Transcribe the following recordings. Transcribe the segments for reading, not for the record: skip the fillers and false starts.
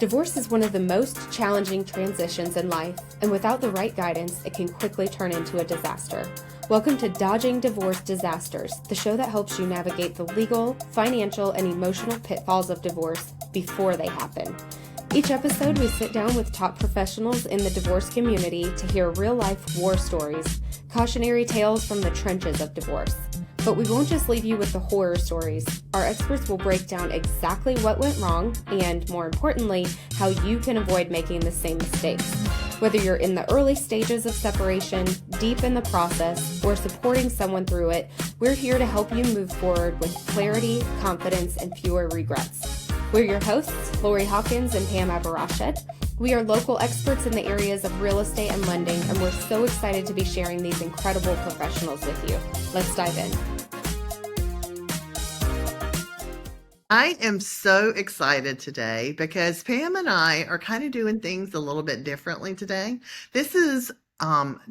Divorce is one of the most challenging transitions in life, and without the right guidance, it can quickly turn into a disaster. Welcome to Dodging Divorce Disasters, the show that helps you navigate the legal, financial, and emotional pitfalls of divorce before they happen. Each episode, we sit down with top professionals in the divorce community to hear real-life war stories, cautionary tales from the trenches of divorce. But we won't just leave you with the horror stories. Our experts will break down exactly what went wrong and, more importantly, how you can avoid making the same mistakes. Whether you're in the early stages of separation, deep in the process, or supporting someone through it, we're here to help you move forward with clarity, confidence, and fewer regrets. We're your hosts, Lori Hawkins and Pam Abirached. We are local experts in the areas of real estate and lending, and we're so excited to be sharing these incredible professionals with you. Let's dive in. I am so excited today because Pam and I are kind of doing things a little bit differently today. This is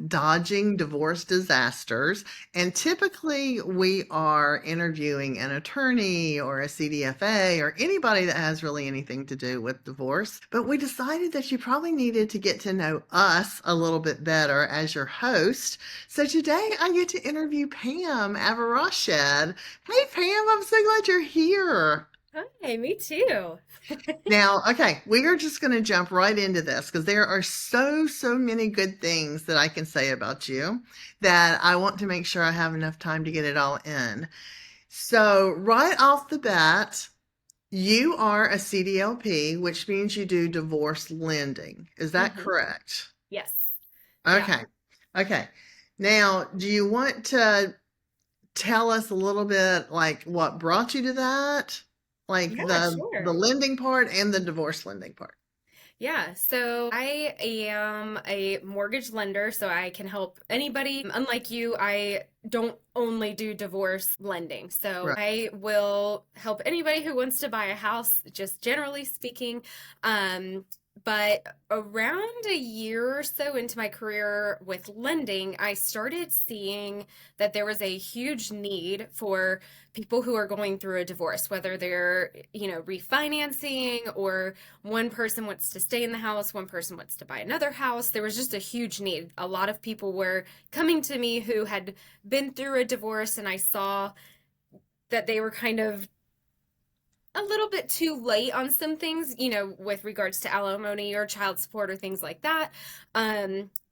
Dodging Divorce Disasters, and typically we are interviewing an attorney or a CDFA or anybody that has really anything to do with divorce. But we decided that you probably needed to get to know us a little bit better as your host. So today I get to interview Pam Abirached. Hey Pam, I'm so glad you're here. Hi, me too. Now, okay, we are just going to jump right into this because there are so many good things that I can say about you that I want to make sure I have enough time to get it all in. So, right off the bat, you are a CDLP, which means you do divorce lending. Is that correct? Yes. Okay. Yeah. Okay. Now, do you want to tell us a little bit like what brought you to that? Like the lending part and the divorce lending part. Yeah, so I am a mortgage lender, so I can help anybody. Unlike you, I don't only do divorce lending. So Right. I will help anybody who wants to buy a house, just generally speaking. But around a year or so into my career with lending, I started seeing that there was a huge need for people who are going through a divorce, whether they're, refinancing or one person wants to stay in the house, one person wants to buy another house. There was just a huge need. A lot of people were coming to me who had been through a divorce, and I saw that they were kind of a little bit too late on some things, with regards to alimony or child support or things like that.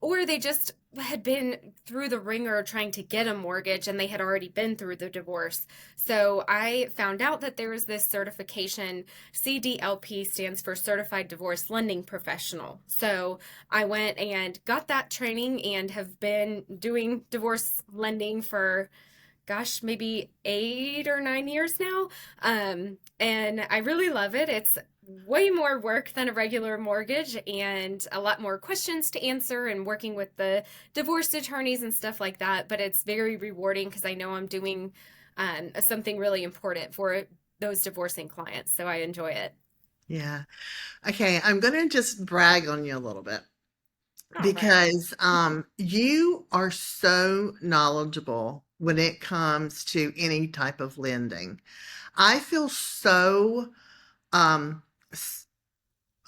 Or they just had been through the ringer trying to get a mortgage and they had already been through the divorce. So I found out that there was this certification. CDLP stands for Certified Divorce Lending Professional. So I went and got that training and have been doing divorce lending for maybe 8 or 9 years now. And I really love it. It's way more work than a regular mortgage and a lot more questions to answer and working with the divorce attorneys and stuff like that. But it's very rewarding because I know I'm doing something really important for those divorcing clients. So I enjoy it. Yeah. Okay, I'm going to just brag on you a little bit All right. because you are so knowledgeable when it comes to any type of lending. I feel so um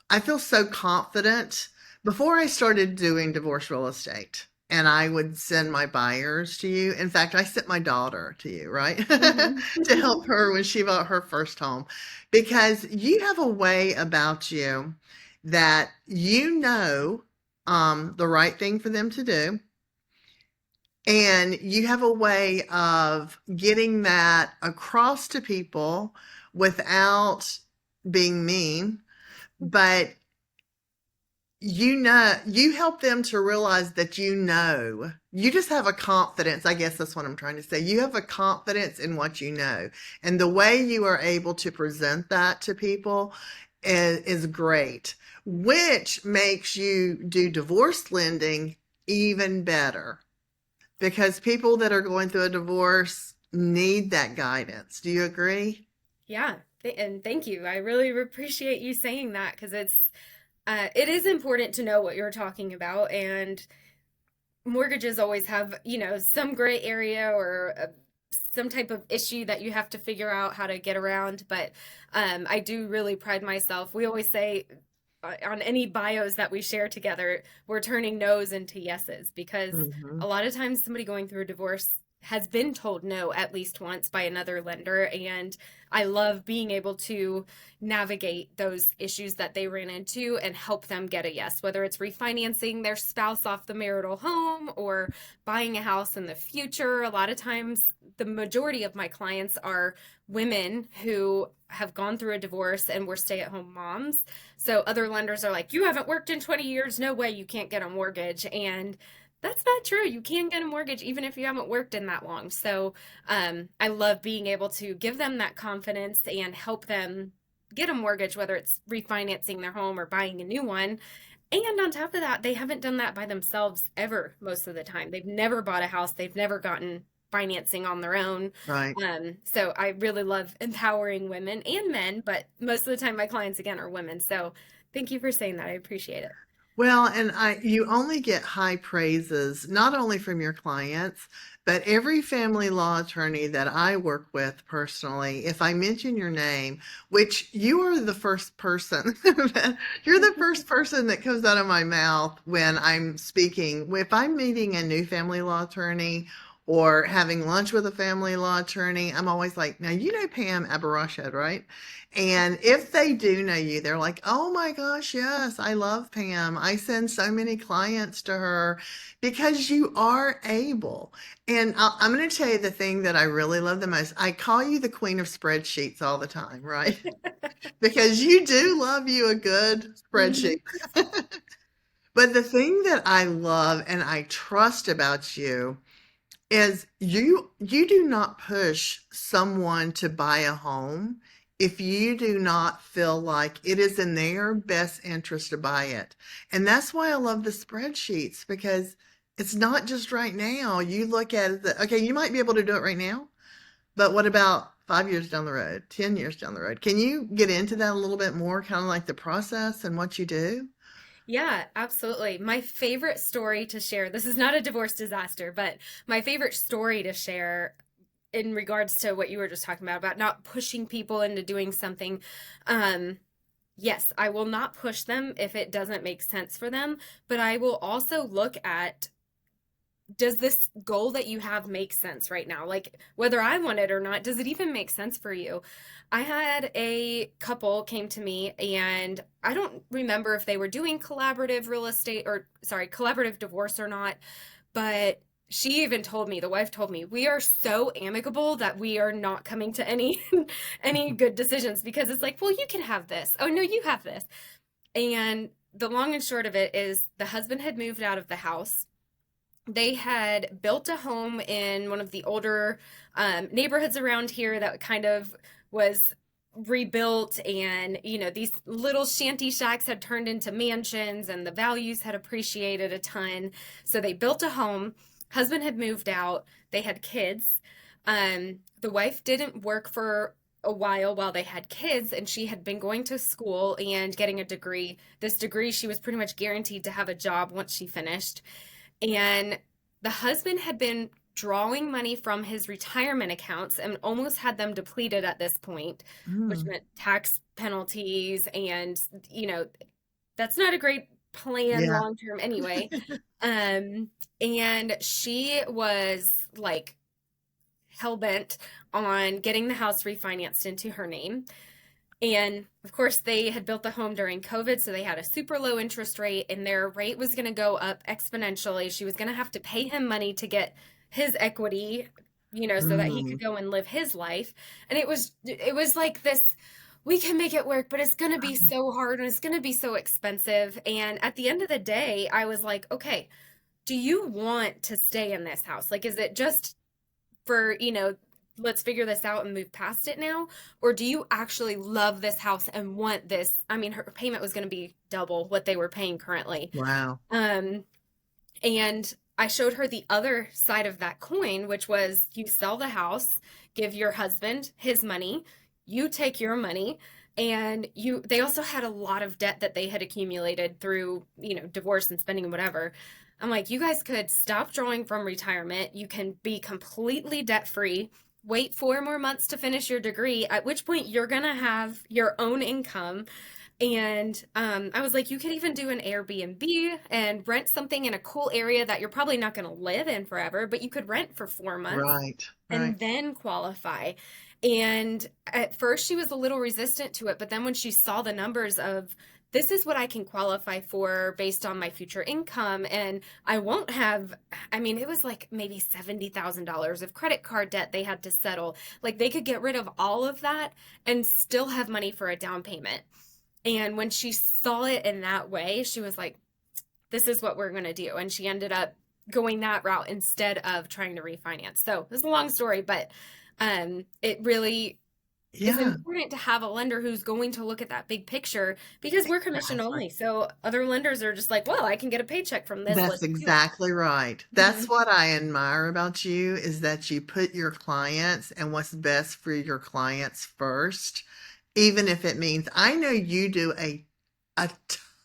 I feel so confident before I started doing divorce real estate. And I would send my buyers to you. In fact, I sent my daughter to you, right? To help her when she bought her first home. Because you have a way about you that you know the right thing for them to do. And you have a way of getting that across to people without being mean, but you help them to realize that you just have a confidence. I guess that's what I'm trying to say. You have a confidence in what you know. And the way you are able to present that to people is great, which makes you do divorce lending even better because people that are going through a divorce need that guidance. Do you agree? Yeah, and thank you. I really appreciate you saying that because it is important to know what you're talking about, and mortgages always have, some gray area or some type of issue that you have to figure out how to get around. But I do really pride myself. We always say on any bios that we share together, we're turning no's into yeses because Hmm. a lot of times somebody going through a divorce has been told no at least once by another lender. And I love being able to navigate those issues that they ran into and help them get a yes, whether it's refinancing their spouse off the marital home or buying a house in the future. A lot of times, the majority of my clients are women who have gone through a divorce and were stay at home moms. So other lenders are like, you haven't worked in 20 years, no way you can't get a mortgage. And that's not true. You can get a mortgage even if you haven't worked in that long. So I love being able to give them that confidence and help them get a mortgage, whether it's refinancing their home or buying a new one. And on top of that, they haven't done that by themselves ever most of the time. They've never bought a house, they've never gotten financing on their own. Right. So I really love empowering women and men, but most of the time my clients again are women. So thank you for saying that. I appreciate it. Well, and you only get high praises, not only from your clients, but every family law attorney that I work with personally, if I mention your name, which you are the first person, you're the first person that comes out of my mouth when I'm speaking. If I'm meeting a new family law attorney or having lunch with a family law attorney, I'm always like, now you know Pam Abirached, right? And if they do know you, they're like, oh my gosh, yes, I love Pam. I send so many clients to her because you are able. And I'm going to tell you the thing that I really love the most. I call you the queen of spreadsheets all the time, right? Because you do love you a good Mhm. spreadsheet. But the thing that I love and I trust about you is you do not push someone to buy a home if you do not feel like it is in their best interest to buy it. And that's why I love the spreadsheets because it's not just right now. You look at it, okay, you might be able to do it right now, but what about 5 years down the road, 10 years down the road? Can you get into that a little bit more, kind of like the process and what you do? Yeah, absolutely. My favorite story to share, this is not a divorce disaster, but my favorite story to share in regards to what you were just talking about not pushing people into doing something. Um, yes, I will not push them if it doesn't make sense for them, but I will also look at, does this goal that you have make sense right now? Like whether I want it or not, does it even make sense for you? I had a couple came to me and I don't remember if they were doing collaborative real estate or sorry, collaborative divorce or not, but she even told me, the wife told me, we are so amicable that we are not coming to any any good decisions because it's like, well, you can have this. Oh no, you have this. And the long and short of it is the husband had moved out of the house. They had built a home in one of the older neighborhoods around here that kind of was rebuilt, and these little shanty shacks had turned into mansions and the values had appreciated a ton. So they built a home. Husband had moved out. They had kids. The wife didn't work for a while they had kids, and she had been going to school and getting a degree. This degree, she was pretty much guaranteed to have a job once she finished. And the husband had been drawing money from his retirement accounts and almost had them depleted at this point, which Mm, meant tax penalties. And, you know, that's not a great plan yeah. long term anyway. Um, and she was like hell bent on getting the house refinanced into her name. And of course, they had built the home during COVID, so they had a super low interest rate, and their rate was going to go up exponentially. She was going to have to pay him money to get his equity, so that he could Mm. go and live his life. And it was like this, we can make it work, but it's going to be so hard and it's going to be so expensive. And at the end of the day, I was like, okay, do you want to stay in this house? Like, is it just for, let's figure this out and move past it now? Or do you actually love this house and want this? I mean, her payment was going to be double what they were paying currently. Wow. Um, and I showed her the other side of that coin, which was you sell the house, give your husband his money, you take your money, and they also had a lot of debt that they had accumulated through, divorce and spending and whatever. I'm like, you guys could stop drawing from retirement. You can be completely debt free. Wait 4 more months to finish your degree, at which point you're going to have your own income And I was like, you could even do an Airbnb and rent something in a cool area that you're probably not going to live in forever, but you could rent for 4 months Right, right. and then qualify. And at first, she was a little resistant to it, but then when she saw the numbers of this is what I can qualify for based on my future income, and I won't have, I mean, it was like maybe $70,000 of credit card debt they had to settle. Like they could get rid of all of that and still have money for a down payment. And when she saw it in that way, she was like, this is what we're going to do. And she ended up going that route instead of trying to refinance. So it's a long story, but it really is Yeah, important to have a lender who's going to look at that big picture because we're commission exactly. only. So other lenders are just like, well, I can get a paycheck from this. That's Let's do it. exactly right. That's Mhm. what I admire about you is that you put your clients and what's best for your clients first, even if it means I know you do a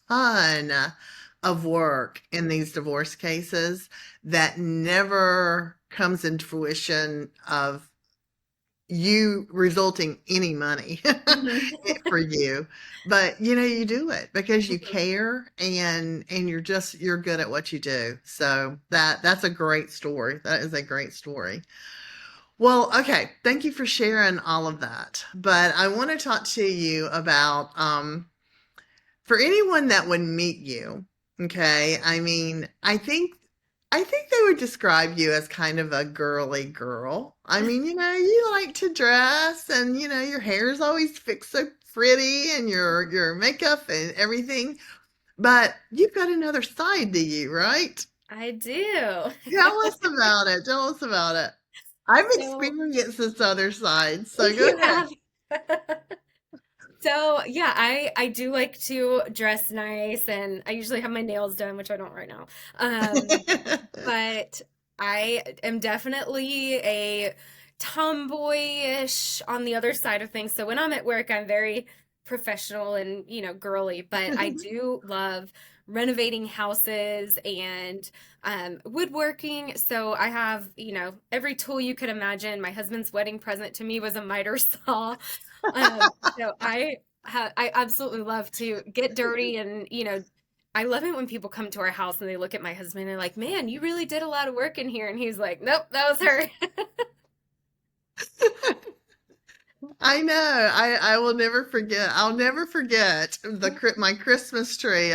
ton of work in these divorce cases that never comes into fruition of you resulting any money Mhm. for you. But you know, you do it because you care and you're good at what you do. So that's a great story. That is a great story. Well, okay, thank you for sharing all of that. But I want to talk to you about for anyone that would meet you, okay? I mean, I think they would describe you as kind of a girly girl. I mean, you like to dress and your hair is always fixed so pretty and your makeup and everything. But you've got another side to you, right? I do. Tell us about it. Tell us about it. I've So experienced this other side, so go you have. So yeah, I do like to dress nice, and I usually have my nails done, which I don't right now. ahead. But I am definitely a tomboyish on the other side of things. So when I'm at work, I'm very professional and, girly, but I do love renovating houses and woodworking. So I have, every tool you could imagine. My husband's wedding present to me was a miter saw. So I absolutely love to get dirty and, I love it when people come to our house and they look at my husband and they're like, "Man, you really did a lot of work in here." And he's like, "Nope, that was her." I know. I will never forget. I'll never forget my Christmas tree.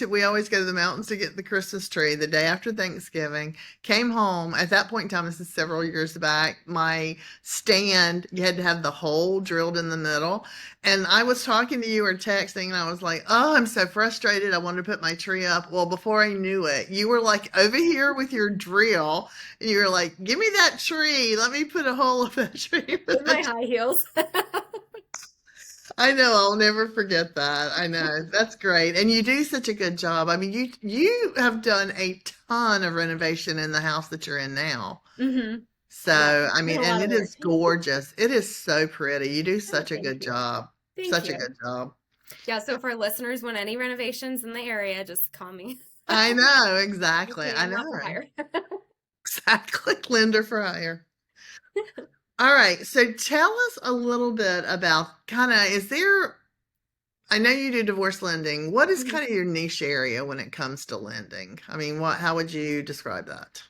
We always go to the mountains to get the Christmas tree the day after Thanksgiving. Came home at that point in time, this is several years back. My stand, you had to have the hole drilled in the middle. And I was talking to you or texting, and I was like, "Oh, I'm so frustrated. I wanted to put my tree up." Well, before I knew it, you were like over here with your drill, and you were like, "Give me that tree. Let me put a hole of that tree for In my that." high heels. I know, I'll never forget that. I know. That's great. And you do such a good job. I mean, you have done a ton of renovation in the house that you're in now. Hmm. Yeah, So, it's I been mean, a and lot of it work. is gorgeous. It is so pretty. You do Oh, such a thank good you. job. Thank Such a you. good job. Yeah, so if our listeners want any renovations in the area, just call me. I know, Just exactly. kidding, I I'm not for know. hire. Exactly. Lender for hire. All right. So tell us a little bit about is there I know you do divorce lending. What is kind of your niche area when it comes to lending? I mean, how would you describe that?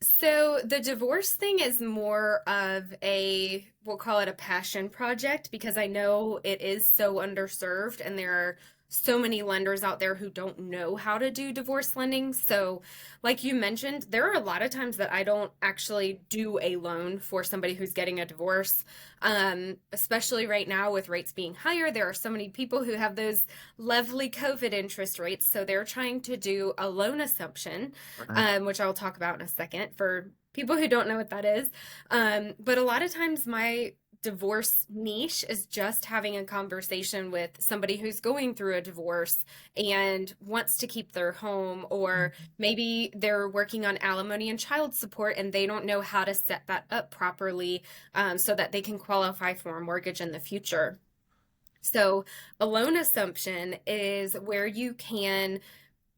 So the divorce thing is more of we'll call it a passion project because I know it is so underserved and there are so many lenders out there who don't know how to do divorce lending. So, like you mentioned, there are a lot of times that I don't actually do a loan for somebody who's getting a divorce. Especially right now with rates being higher, there are so many people who have those lovely COVID interest rates. So they're trying to do a loan assumption, Right. which I'll talk about in a second for people who don't know what that is. But a lot of times, my divorce niche is just having a conversation with somebody who's going through a divorce and wants to keep their home, or maybe they're working on alimony and child support and they don't know how to set that up properly so that they can qualify for a mortgage in the future. So, a loan assumption is where you can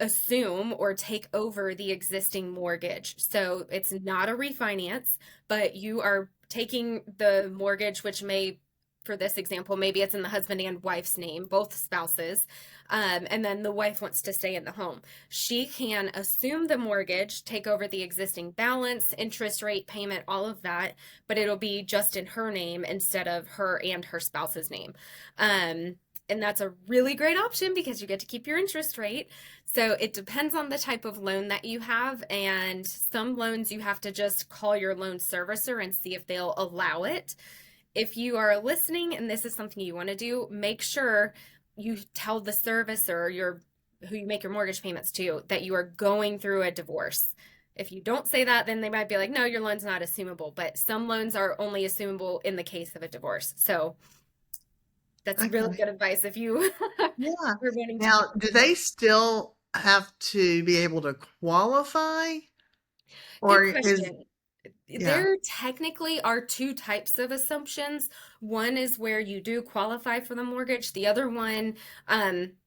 assume or take over the existing mortgage. So it's not a refinance, but you are taking the mortgage, which may for this example, maybe it's in the husband and wife's name, both spouses, and then the wife wants to stay in the home. She can assume the mortgage, take over the existing balance, interest rate, payment, all of that, but it'll be just in her name instead of her and her spouse's name. And that's a really great option because you get to keep your interest rate. So it depends on the type of loan that you have. And some loans you have to just call your loan servicer and see if they'll allow it. If you are listening and this is something you want to do, make sure you tell the servicer who you make your mortgage payments to that you are going through a divorce. If you don't say that, then they might be like, no, your loan's not assumable. But some loans are only assumable in the case of a divorce. So that's really Okay. good advice if you Yeah. are wanting to do Now, do they still have to be able to qualify? Good Or is, question. yeah. There technically are two types of assumptions. One is where you do qualify for the mortgage. The other one,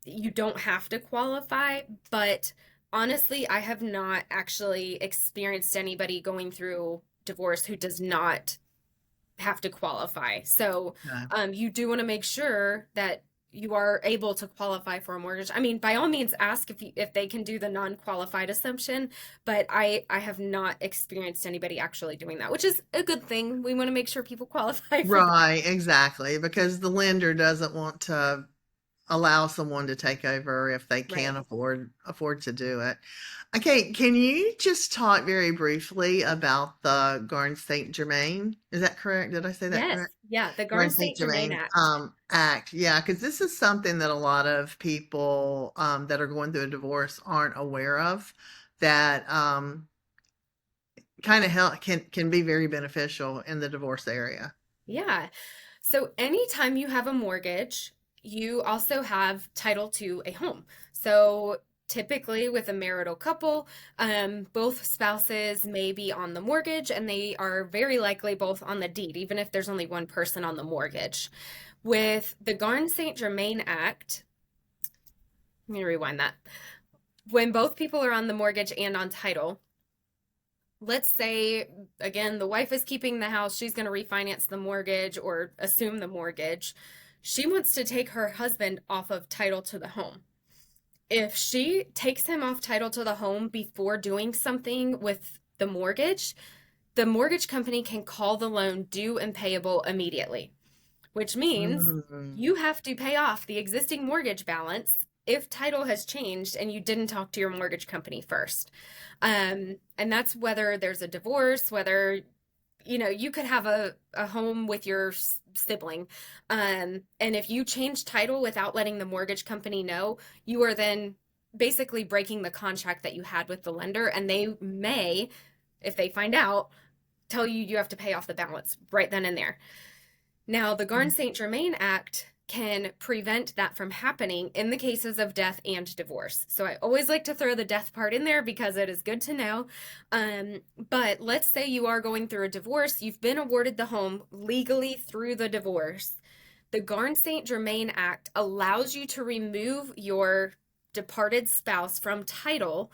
you don't have to qualify. But honestly, I have not actually experienced anybody going through divorce who does not have to qualify. So No. you do want to make sure that you are able to qualify for a mortgage. I mean, by all means, ask if they can do the non-qualified assumption, but I have not experienced anybody actually doing that, which is a good thing. We want to make sure people qualify for that. Right, exactly, because the lender doesn't want to allow someone to take over if they can't Right. afford to do it. Okay, can you just talk very briefly about the Garn-St Germaine? Is that correct? Did I say that Yes. correct? Yeah. The Garn-St Garn-St Germaine Germaine Act. Act. Yeah, because this is something that a lot of people that are going through a divorce aren't aware of. That kind of help can be very beneficial in the divorce area. Yeah. So anytime you have a mortgage, you also have title to a home. So typically with a marital couple, both spouses may be on the mortgage and they are very likely both on the deed, even if there's only one person on the mortgage. With the Garn-St Germaine Act, let me rewind that. When both people are on the mortgage and on title, let's say again the wife is keeping the house, she's going to refinance the mortgage or assume the mortgage. She wants to take her husband off of title to the home. If she takes him off title to the home before doing something with the mortgage company can call the loan due and payable immediately, which means Mm, you have to pay off the existing mortgage balance if title has changed and you didn't talk to your mortgage company first. And that's whether there's a divorce, whether you could have a home with your sibling. And if you change title without letting the mortgage company know, you are then basically breaking the contract that you had with the lender. And they may, if they find out, tell you you have to pay off the balance right then and there. Now, the Garn-St. Germain Act can prevent that from happening in the cases of death and divorce. So I always like to throw the death part in there because it is good to know. But let's say you are going through a divorce, you've been awarded the home legally through the divorce. The Garn-St. Germain Act allows you to remove your departed spouse from title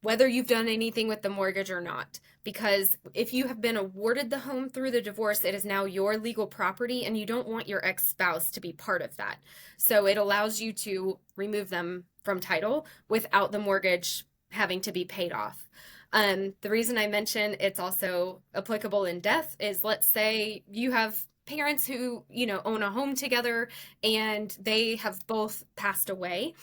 whether you've done anything with the mortgage or not. Because if you have been awarded the home through the divorce, it is now your legal property and you don't want your ex spouse to be part of that. So it allows you to remove them from title without the mortgage having to be paid off. The reason I mention it's also applicable in death is let's say you have parents who, own a home together and they have both passed away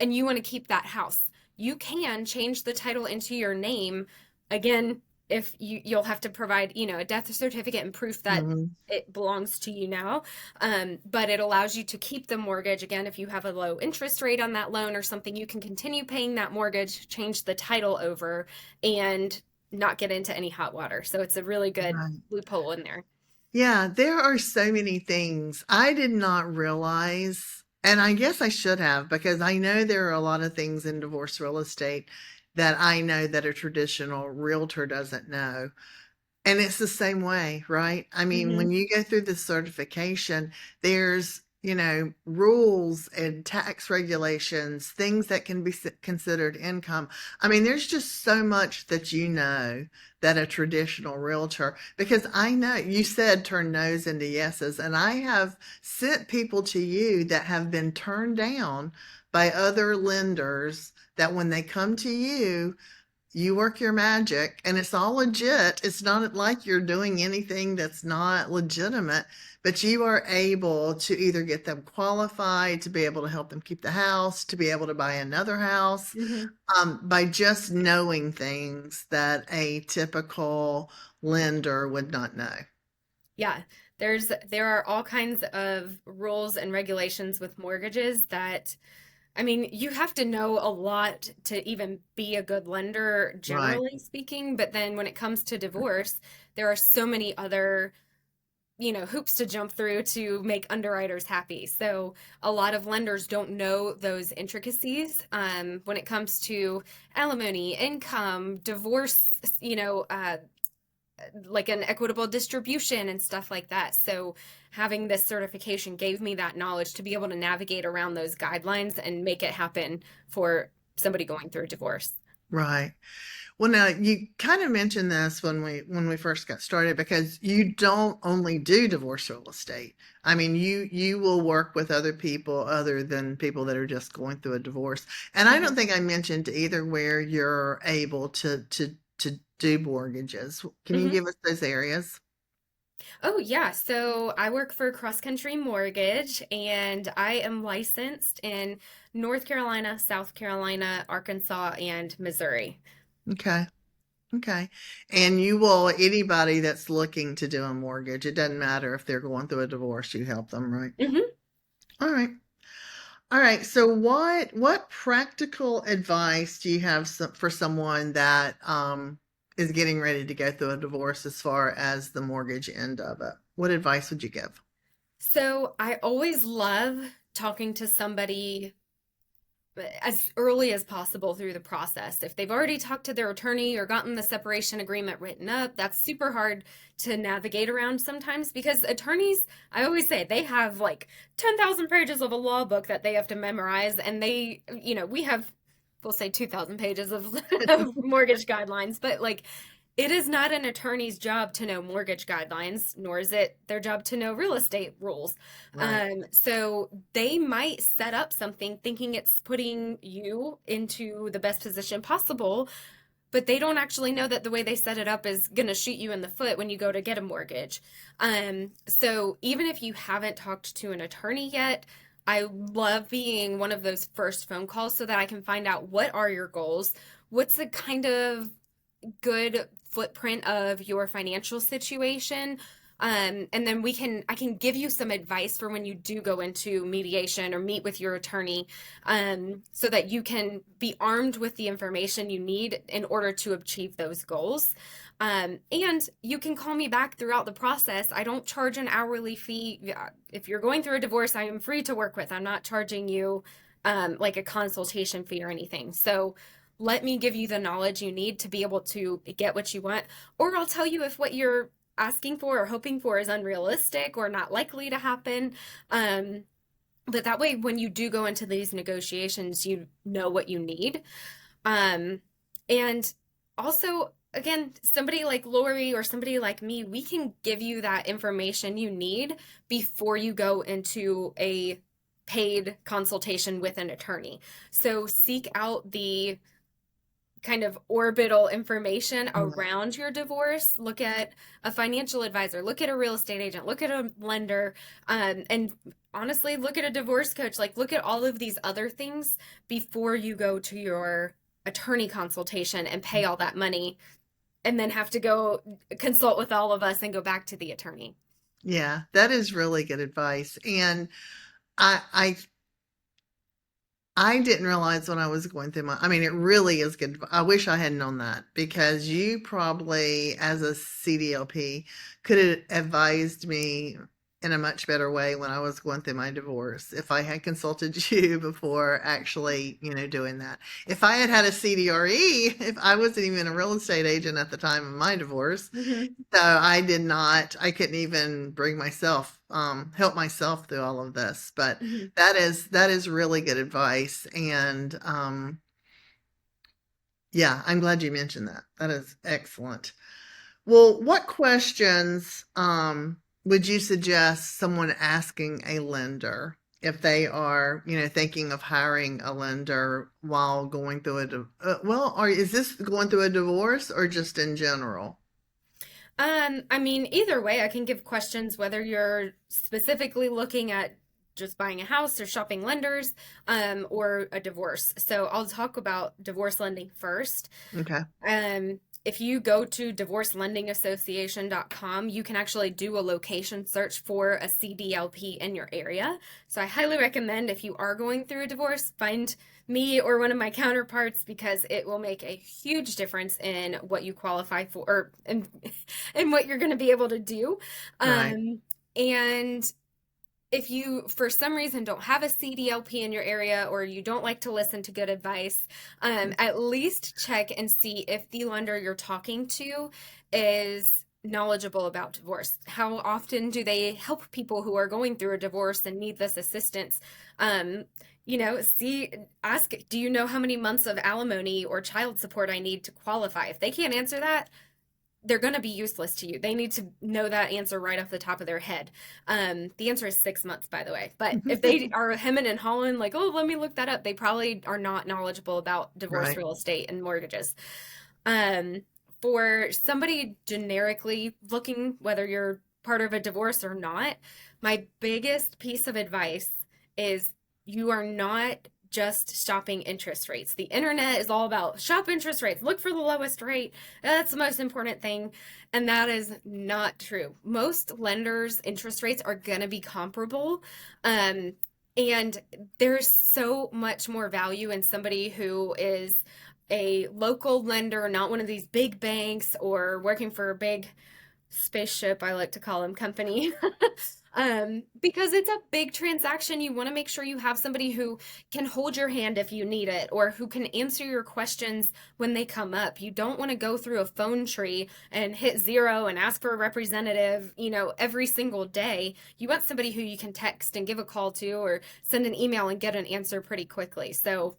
and you want to keep that house, you can change the title into your name. Again, if you'll have to provide, a death certificate and proof that mhm. it belongs to you now. But it allows you to keep the mortgage. Again, if you have a low interest rate on that loan or something, you can continue paying that mortgage, change the title over, and not get into any hot water. So it's a really good Right. loophole in there. Yeah, there are so many things I did not realize, and I guess I should have because I know there are a lot of things in divorce real estate that I know that a traditional realtor doesn't know. And it's the same way, right? I mean, when Mm-hmm. you go through the certification, there's rules and tax regulations, things that can be considered income. I mean, there's just so much that that a traditional realtor, because I know you said turn no's into yeses, and I have sent people to you that have been turned down by other lenders that when they come to you, you work your magic and it's all legit. It's not like you're doing anything that's not legitimate, but you are able to either get them qualified, to be able to help them keep the house, to be able to buy another house, Hmm. by just knowing things that a typical lender would not know. Yeah, there are all kinds of rules and regulations with mortgages that, I mean, you have to know a lot to even be a good lender, Right. generally speaking. But then when it comes to divorce, there are so many other, hoops to jump through to make underwriters happy. So a lot of lenders don't know those intricacies when it comes to alimony, income, divorce, like an equitable distribution and stuff like that. So having this certification gave me that knowledge to be able to navigate around those guidelines and make it happen for somebody going through a divorce. Right. Well, now you kind of mentioned this when we first got started, because you don't only do divorce real estate. I mean, you will work with other people other than people that are just going through a divorce. And I don't Mhm. think I mentioned either where you're able to do mortgages. Can you Mhm. give us those areas? Oh, yeah. So I work for Cross Country Mortgage, and I am licensed in North Carolina, South Carolina, Arkansas, and Missouri. Okay. Okay. And you will, anybody that's looking to do a mortgage, it doesn't matter if they're going through a divorce, you help them, right? Hmm. All right. All right. So what practical advice do you have for someone that is getting ready to go through a divorce as far as the mortgage end of it? What advice would you give? So I always love talking to somebody as early as possible through the process. If they've already talked to their attorney or gotten the separation agreement written up, that's super hard to navigate around sometimes because attorneys, I always say, they have like 10,000 pages of a law book that they have to memorize. And we have, we'll say 2,000 pages of, of mortgage guidelines, but like it is not an attorney's job to know mortgage guidelines, nor is it their job to know real estate rules. Right. So they might set up something thinking it's putting you into the best position possible, but they don't actually know that the way they set it up is going to shoot you in the foot when you go to get a mortgage. So even if you haven't talked to an attorney yet, I love being one of those first phone calls so that I can find out what are your goals, what's the kind of good footprint of your financial situation. And then I can give you some advice for when you do go into mediation or meet with your attorney, so that you can be armed with the information you need in order to achieve those goals. And you can call me back throughout the process. I don't charge an hourly fee. If you're going through a divorce, I am free to work with. I'm not charging you like a consultation fee or anything. So let me give you the knowledge you need to be able to get what you want, or I'll tell you if what you're asking for or hoping for is unrealistic or not likely to happen. Um, but that way, when you do go into these negotiations, you know what you need. Um, and also, again, somebody like Lori or somebody like me, we can give you that information you need before you go into a paid consultation with an attorney. So seek out the kind of orbital information Right. around your divorce. Look at a financial advisor, look at a real estate agent, look at a lender, and honestly, look at a divorce coach. Like, look at all of these other things before you go to your attorney consultation and pay all that money and then have to go consult with all of us and go back to the attorney. Yeah, that is really good advice. And I I I didn't realize when I was going through I mean, it really is good. I wish I had known that, because you probably, as a CDLP, could have advised me in a much better way when I was going through my divorce. If I had consulted you before actually, doing that. If I had had a CDRE, if I wasn't even a real estate agent at the time of my divorce, Hmm. so I couldn't even bring myself, help myself through all of this. But Hmm. that is really good advice. And yeah, I'm glad you mentioned that. That is excellent. Well, what questions would you suggest someone asking a lender if they are, thinking of hiring a lender while going through well, or is this going through a divorce or just in general? I mean, either way, I can give questions whether you're specifically looking at just buying a house or shopping lenders, or a divorce. So I'll talk about divorce lending first. Okay. If you go to divorcelendingassociation.com, you can actually do a location search for a CDLP in your area. So I highly recommend if you are going through a divorce, find me or one of my counterparts because it will make a huge difference in what you qualify for or in what you're going to be able to do. Right. And if you, for some reason, don't have a CDLP in your area or you don't like to listen to good advice, at least check and see if the lender you're talking to is knowledgeable about divorce. How often do they help people who are going through a divorce and need this assistance? Um, ask, do you know how many months of alimony or child support I need to qualify? If they can't answer that, they're going to be useless to you. They need to know that answer right off the top of their head. The answer is 6 months, by the way. But if they are hemming and hawing, like, oh, let me look that up, they probably are not knowledgeable about divorce Right. real estate and mortgages. Um, for somebody generically looking, whether you're part of a divorce or not, my biggest piece of advice is you are not just shopping interest rates. The internet is all about shop interest rates, look for the lowest rate. That's the most important thing. And that is not true. Most lenders' interest rates are going to be comparable. Um, and there's so much more value in somebody who is a local lender, not one of these big banks or working for a big spaceship, I like to call them, company. Because it's a big transaction. You want to make sure you have somebody who can hold your hand if you need it or who can answer your questions when they come up. You don't want to go through a phone tree and hit zero and ask for a representative, every single day. You want somebody who you can text and give a call to or send an email and get an answer pretty quickly. So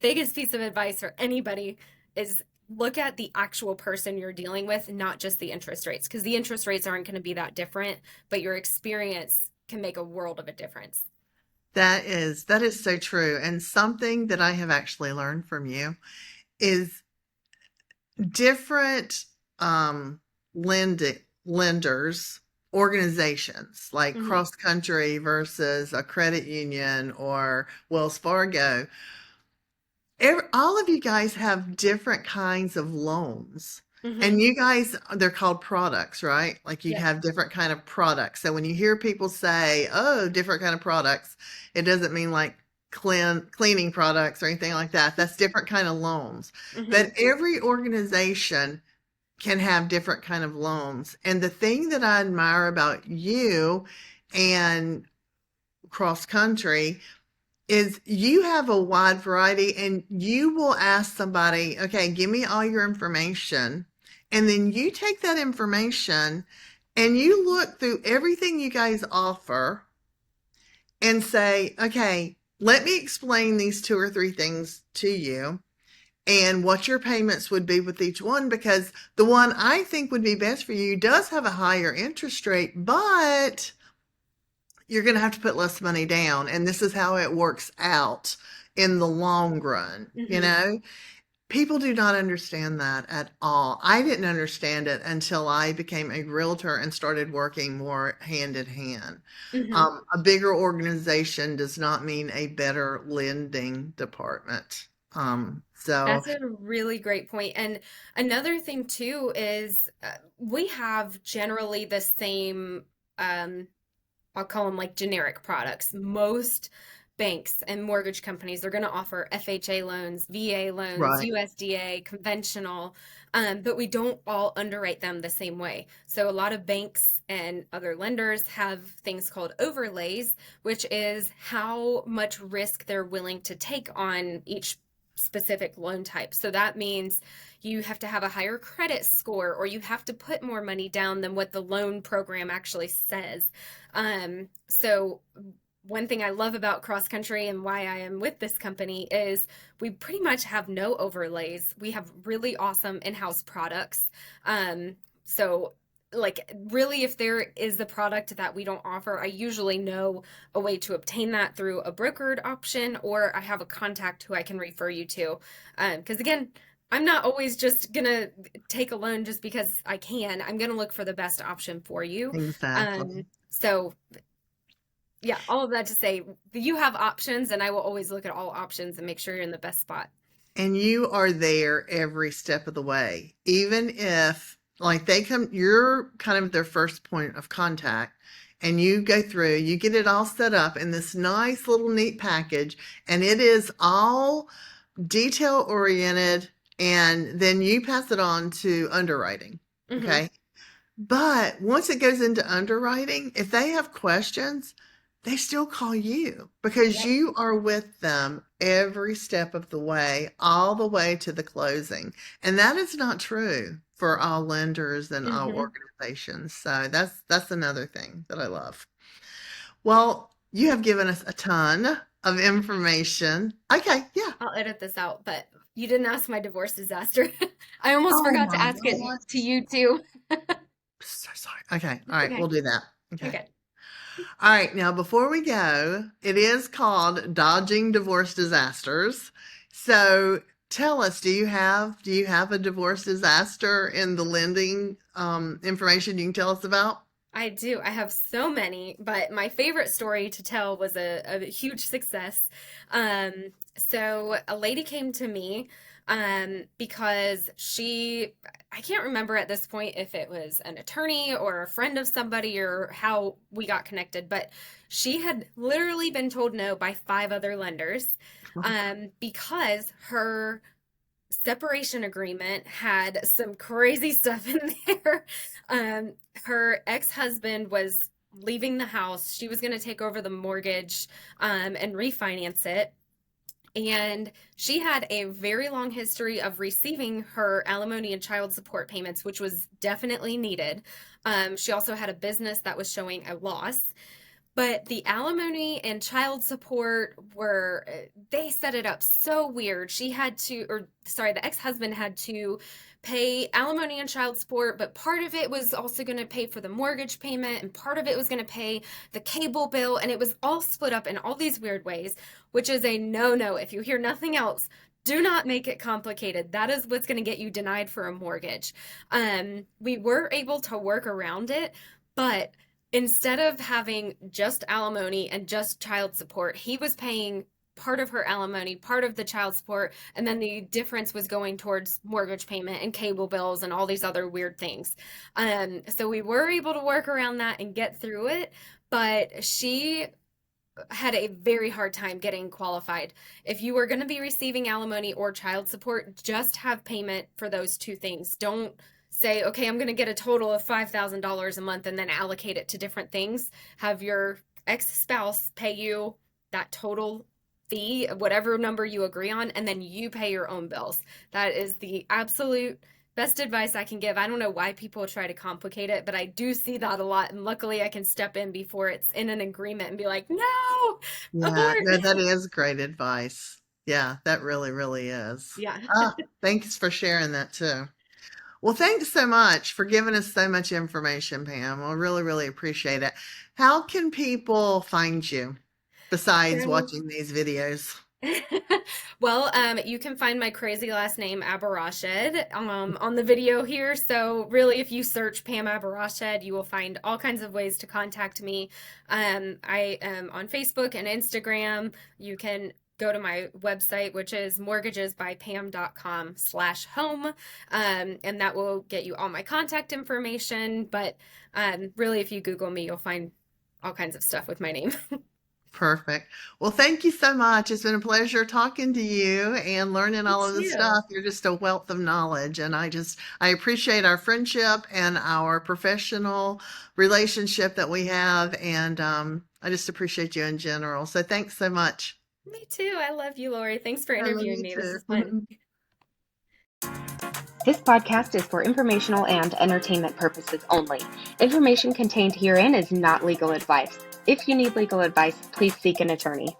biggest piece of advice for anybody is look at the actual person you're dealing with, not just the interest rates, because the interest rates aren't going to be that different, but your experience can make a world of a difference. That is so true. And something that I have actually learned from you is different lenders, organizations like Hmm. cross country versus a credit union or Wells Fargo. All of you guys have different kinds of loans. Hmm. And you guys, they're called products, right? Like you Yep. have different kind of products. So when you hear people say, "Oh, different kind of products," it doesn't mean like cleaning products or anything like that. That's different kind of loans. Hmm. But every organization can have different kind of loans. And the thing that I admire about you and cross country is you have a wide variety and you will ask somebody, okay, give me all your information. And then you take that information and you look through everything you guys offer and say, okay, let me explain these two or three things to you and what your payments would be with each one because the one I think would be best for you does have a higher interest rate, but you're going to have to put less money down. And this is how it works out in the long run. Hmm. People do not understand that at all. I didn't understand it until I became a realtor and started working more hand in hand. Hmm. A bigger organization does not mean a better lending department. So That's a really great point. And another thing too is we have generally the same, I'll call them like generic products. Most banks and mortgage companies are going to offer FHA loans, VA loans, Right. USDA, conventional, but we don't all underwrite them the same way. So a lot of banks and other lenders have things called overlays, which is how much risk they're willing to take on each specific loan type. So that means you have to have a higher credit score or you have to put more money down than what the loan program actually says. So one thing I love about cross country and why I am with this company is we pretty much have no overlays. We have really awesome in-house products. So like really if there is a product that we don't offer, I usually know a way to obtain that through a brokered option or I have a contact who I can refer you to. Because again, I'm not always just gonna take a loan just because I can. I'm gonna look for the best option for you. Exactly. So yeah, all of that to say, you have options, and I will always look at all options and make sure you're in the best spot. And you are there every step of the way. Even if, like, they come, you're kind of their first point of contact, and you go through, you get it all set up in this nice little neat package, and it is all detail oriented, and then you pass it on to underwriting. Hmm. Okay. But once it goes into underwriting, if they have questions, they still call you because Yep. you are with them every step of the way, all the way to the closing. And that is not true for all lenders and all Hmm. organizations. So that's another thing that I love. Well, you have given us a ton of information. Okay, yeah. I'll edit this out, but you didn't ask my divorce disaster. I almost Oh forgot to my ask it to gosh. you too. So sorry. Okay, all It's right, we'll okay. do that. Okay. Okay. All right, now before we go, it is called Dodging Divorce Disasters. So tell us, do you have a divorce disaster in the lending information you can tell us about? I do. I have so many, but my favorite story to tell was a huge success. So a lady came to me because I can't remember at this point if it was an attorney or a friend of somebody or how we got connected, but she had literally been told no by five other lenders because her separation agreement had some crazy stuff in there. Um, Her ex-husband was leaving the house. She was going to take over the mortgage and refinance it. And she had a very long history of receiving her alimony and child support payments, which was definitely needed. She also had a business that was showing a loss. But the alimony and child support were, they set it up so weird. She had to, or sorry, the ex-husband had to pay alimony and child support, but part of it was also going to pay for the mortgage payment, and part of it was going to pay the cable bill, and it was all split up in all these weird ways, which is a no-no. If you hear nothing else, do not make it complicated. That is what's going to get you denied for a mortgage. We were able to work around it, but instead of having just alimony and just child support, he was paying part of her alimony, part of the child support, and then the difference was going towards mortgage payment and cable bills and all these other weird things. So we were able to work around that and get through it, but she had a very hard time getting qualified. If you were going to be receiving alimony or child support, just have payment for those two things. Don't say, okay, I'm going to get a total of $5,000 a month and then allocate it to different things. Have your ex-spouse pay you that total fee, whatever number you agree on, and then you pay your own bills. That is the absolute best advice I can give. I don't know why people try to complicate it, but I do see that a lot. And luckily, I can step in before it's in an agreement and be like, no, Yeah, abort. no, that is great advice. Yeah, that really, really is. Yeah. Ah, thanks for sharing that too. Well, thanks so much for giving us so much information, Pam. I really, really appreciate it. How can people find you besides So, watching these videos? well, you can find my crazy last name, Abirached, on the video here. So really, if you search Pam Abirached, you will find all kinds of ways to contact me. I am on Facebook and Instagram. You can go to my website, which is mortgagesbypam.com/home. And that will get you all my contact information. But really, if you Google me, you'll find all kinds of stuff with my name. Perfect. Well, thank you so much. It's been a pleasure talking to you and learning You all of this too. stuff. You're just a wealth of knowledge, and I appreciate our friendship and our professional relationship that we have, and I just appreciate you in general. So thanks so much. Me too. I love you, Lori. Thanks for I love interviewing you me. This too. is fun. This podcast is for informational and entertainment purposes only. Information contained herein is not legal advice. If you need legal advice, please seek an attorney.